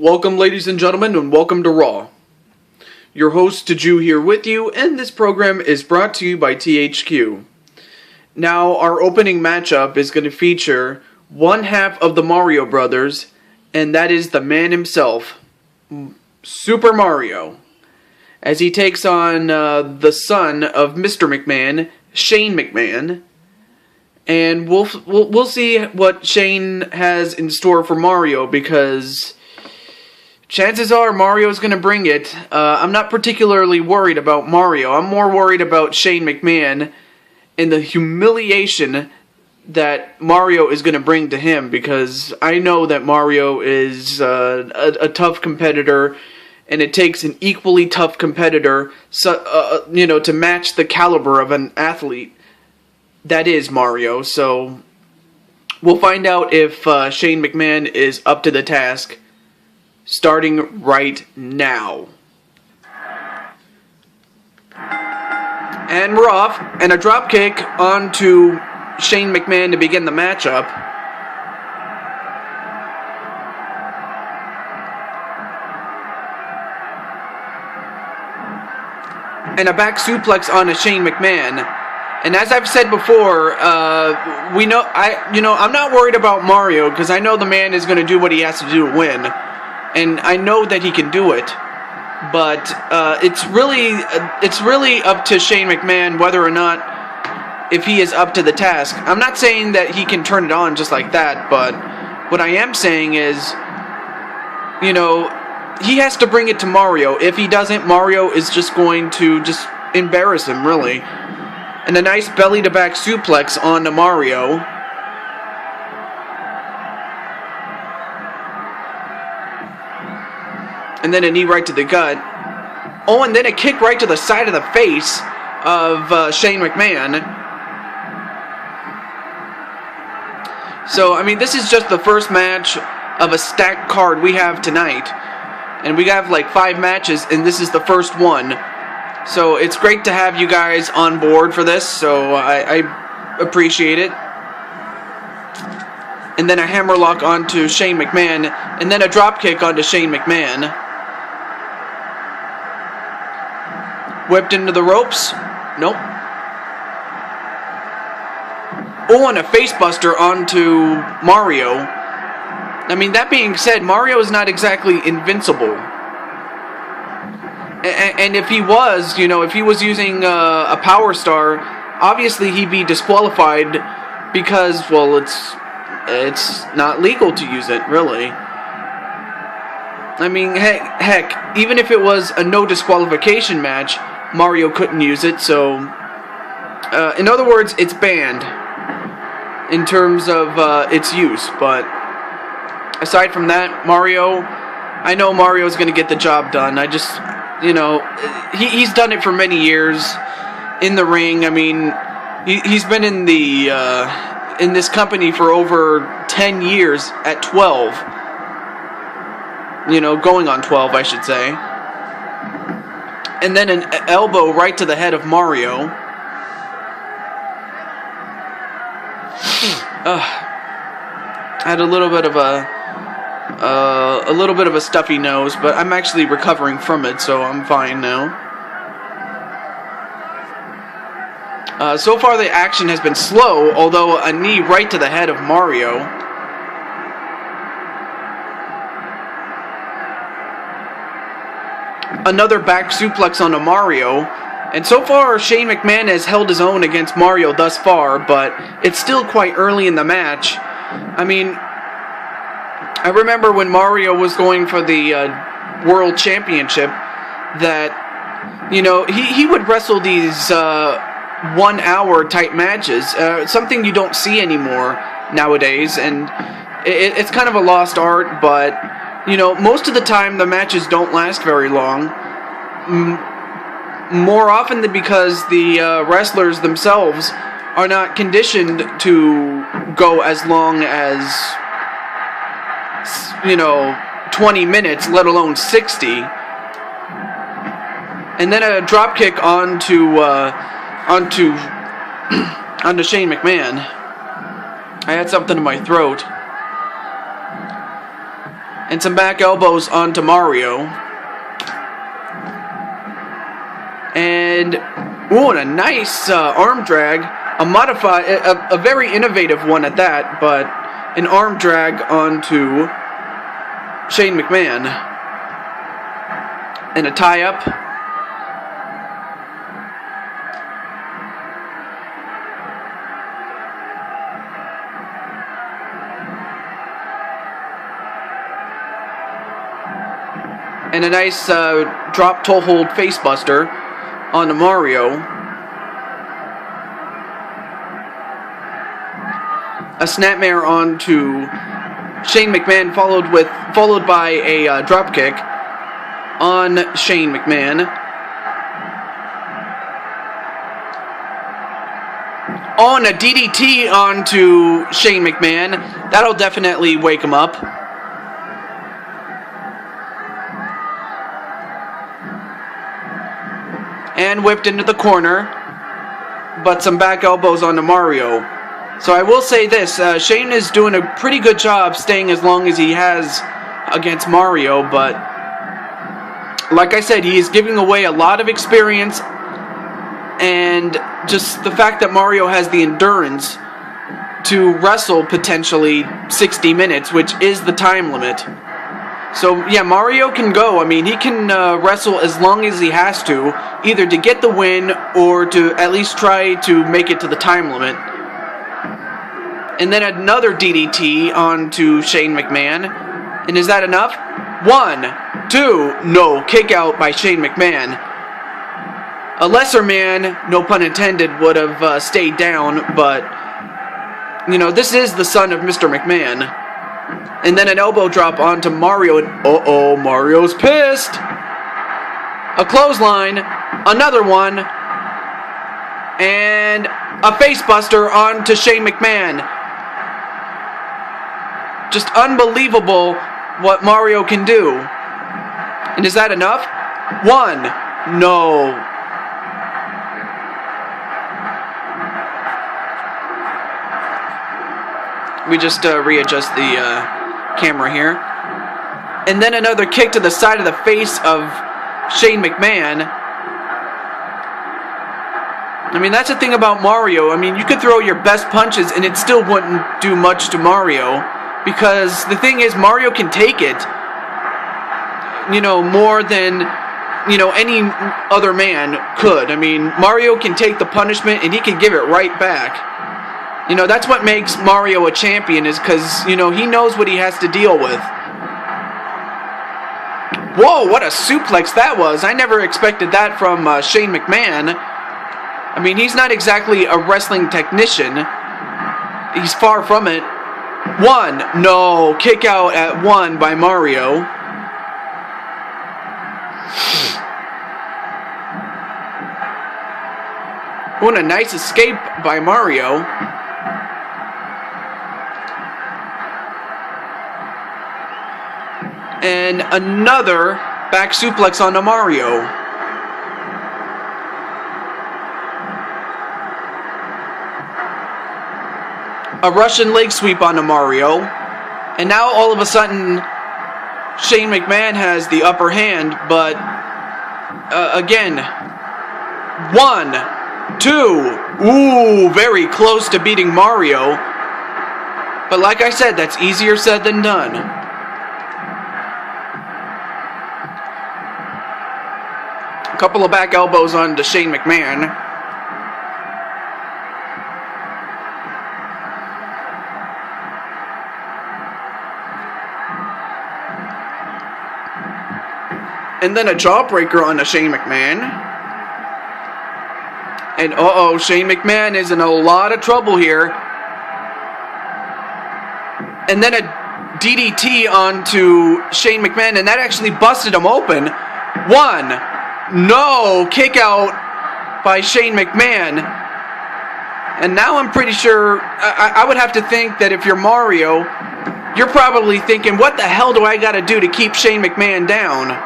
Welcome, ladies and gentlemen, and welcome to Raw. Your host, Jew, here with you, and this program is brought to you by THQ. Now, our opening matchup is going to feature one half of the Mario Brothers, and that is the man himself, Super Mario, as he takes on the son of Mr. McMahon, Shane McMahon. And we'll see what Shane has in store for Mario, because chances are Mario's going to bring it. I'm not particularly worried about Mario. I'm more worried about Shane McMahon and the humiliation that Mario is going to bring to him, because I know that Mario is a tough competitor, and it takes an equally tough competitor to match the caliber of an athlete that is Mario. So we'll find out if Shane McMahon is up to the task, starting right now. And we're off, and a dropkick onto Shane McMahon to begin the matchup. And a back suplex onto Shane McMahon. And as I've said before, I'm not worried about Mario, because I know the man is going to do what he has to do to win. And I know that he can do it, but it's really up to Shane McMahon whether or not, if he is up to the task. I'm not saying that he can turn it on just like that, but what I am saying is, he has to bring it to Mario. If he doesn't, Mario is just going to just embarrass him, really. And a nice belly-to-back suplex onto Mario. And then a knee right to the gut. Oh, and then a kick right to the side of the face of Shane McMahon. So, I mean, this is just the first match of a stacked card we have tonight. And we have like 5 matches, and this is the first one. So it's great to have you guys on board for this, so I appreciate it. And then a hammerlock onto Shane McMahon, and then a dropkick onto Shane McMahon. Whipped into the ropes. Nope. Oh, and a facebuster onto Mario. I mean, that being said, Mario is not exactly invincible. And if he was, if he was using a Power Star, obviously he'd be disqualified because, well, it's not legal to use it, really. I mean, heck, even if it was a no disqualification match, Mario couldn't use it, so in other words, it's banned in terms of its use. But aside from that, I know Mario's going to get the job done. I just, he's done it for many years in the ring. I mean, he's been in in this company for over 10 years at 12. Going on 12, I should say. And then an elbow right to the head of Mario. Had a little bit of a stuffy nose, but I'm actually recovering from it, so I'm fine now. So far the action has been slow, although a knee right to the head of Mario. Another back suplex onto Mario. And so far, Shane McMahon has held his own against Mario thus far, but it's still quite early in the match. I mean, I remember when Mario was going for the World Championship that, he would wrestle these 1 hour type matches, something you don't see anymore nowadays, and it's kind of a lost art, but most of the time the matches don't last very long. More often than because the wrestlers themselves are not conditioned to go as long as 20 minutes, let alone 60. And then a dropkick onto Shane McMahon. I had something in my throat. And some back elbows onto Mario. And, ooh, and a nice arm drag. A very innovative one at that, but an arm drag onto Shane McMahon. And a tie-up. And a nice drop toe hold facebuster onto Mario. A snapmare onto Shane McMahon, followed by a drop kick on Shane McMahon. Oh, and a DDT onto Shane McMahon. That'll definitely wake him up. And whipped into the corner, but some back elbows onto Mario. So I will say this, Shane is doing a pretty good job staying as long as he has against Mario, but like I said, he is giving away a lot of experience, and just the fact that Mario has the endurance to wrestle potentially 60 minutes, which is the time limit. So, yeah, Mario can go. I mean, he can wrestle as long as he has to, either to get the win or to at least try to make it to the time limit. And then another DDT onto Shane McMahon. And is that enough? 1, 2, no, kick out by Shane McMahon. A lesser man, no pun intended, would have stayed down, but, you know, this is the son of Mr. McMahon. And then an elbow drop onto Mario, and uh-oh, Mario's pissed! A clothesline, another one, and a facebuster onto Shane McMahon. Just unbelievable what Mario can do. And is that enough? 1, no. We just readjust the camera here. And then another kick to the side of the face of Shane McMahon. I mean, that's the thing about Mario. I mean, you could throw your best punches and it still wouldn't do much to Mario. Because the thing is, Mario can take it, you know, more than, you know, any other man could. I mean, Mario can take the punishment and he can give it right back. You know, that's what makes Mario a champion, is because, you know, he knows what he has to deal with. Whoa, what a suplex that was. I never expected that from Shane McMahon. I mean, he's not exactly a wrestling technician. He's far from it. 1, no, kick out at 1 by Mario. What a nice escape by Mario. And another back suplex onto Mario. A Russian leg sweep onto Mario. And now all of a sudden, Shane McMahon has the upper hand, but again, 1, 2, ooh, very close to beating Mario. But like I said, that's easier said than done. Couple of back elbows onto Shane McMahon. And then a jawbreaker onto Shane McMahon. And uh-oh, Shane McMahon is in a lot of trouble here. And then a DDT onto Shane McMahon, and that actually busted him open. 1, no, kick out by Shane McMahon. And now I'm pretty sure, I would have to think that if you're Mario, you're probably thinking, what the hell do I got to do to keep Shane McMahon down?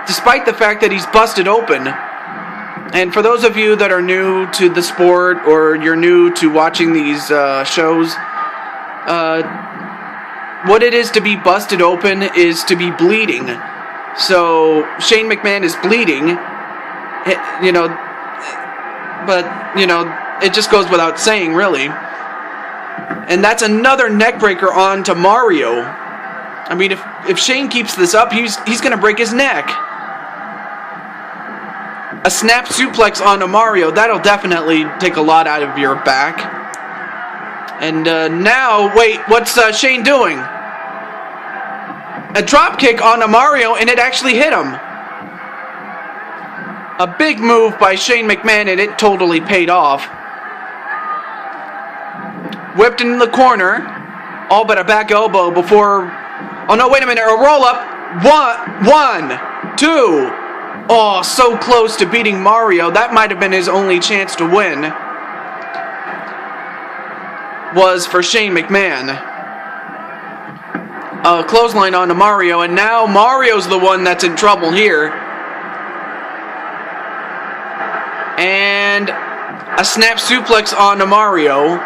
Despite the fact that he's busted open. And for those of you that are new to the sport, or you're new to watching these shows, what it is to be busted open is to be bleeding. So Shane McMahon is bleeding, you know, but, you know, it just goes without saying, really. And that's another neck breaker on to Mario. I mean, if Shane keeps this up, he's going to break his neck. A snap suplex onto Mario, that'll definitely take a lot out of your back. And now, wait, what's Shane doing? A drop kick onto Mario, and it actually hit him. A big move by Shane McMahon, and it totally paid off. Whipped in the corner, all but a back elbow before... Oh no, wait a minute, a roll up. One, two. Oh, so close to beating Mario. That might have been his only chance to win. Was for Shane McMahon. A clothesline onto Mario, and now Mario's the one that's in trouble here. And a snap suplex onto Mario.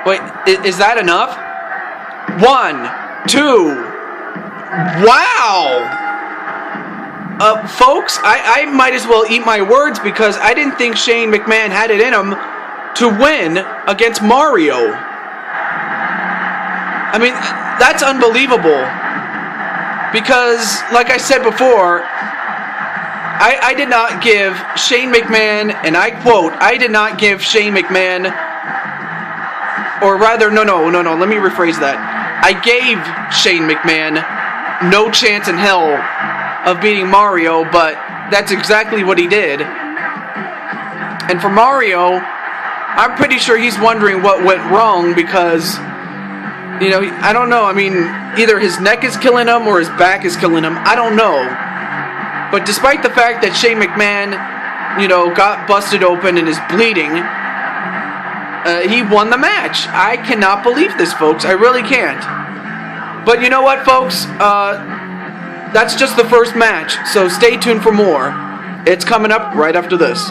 Wait, is that enough? 1, 2. Wow! Folks, I might as well eat my words because I didn't think Shane McMahon had it in him to win against Mario. I mean, that's unbelievable. Because, like I said before, I did not give Shane McMahon, and I quote, I did not give Shane McMahon, or rather, no, let me rephrase that. I gave Shane McMahon no chance in hell of beating Mario, but that's exactly what he did. And for Mario, I'm pretty sure he's wondering what went wrong because, you know, I don't know. I mean, either his neck is killing him or his back is killing him. I don't know. But despite the fact that Shane McMahon, you know, got busted open and is bleeding, he won the match. I cannot believe this, folks. I really can't. But you know what, folks? That's just the first match, so stay tuned for more. It's coming up right after this.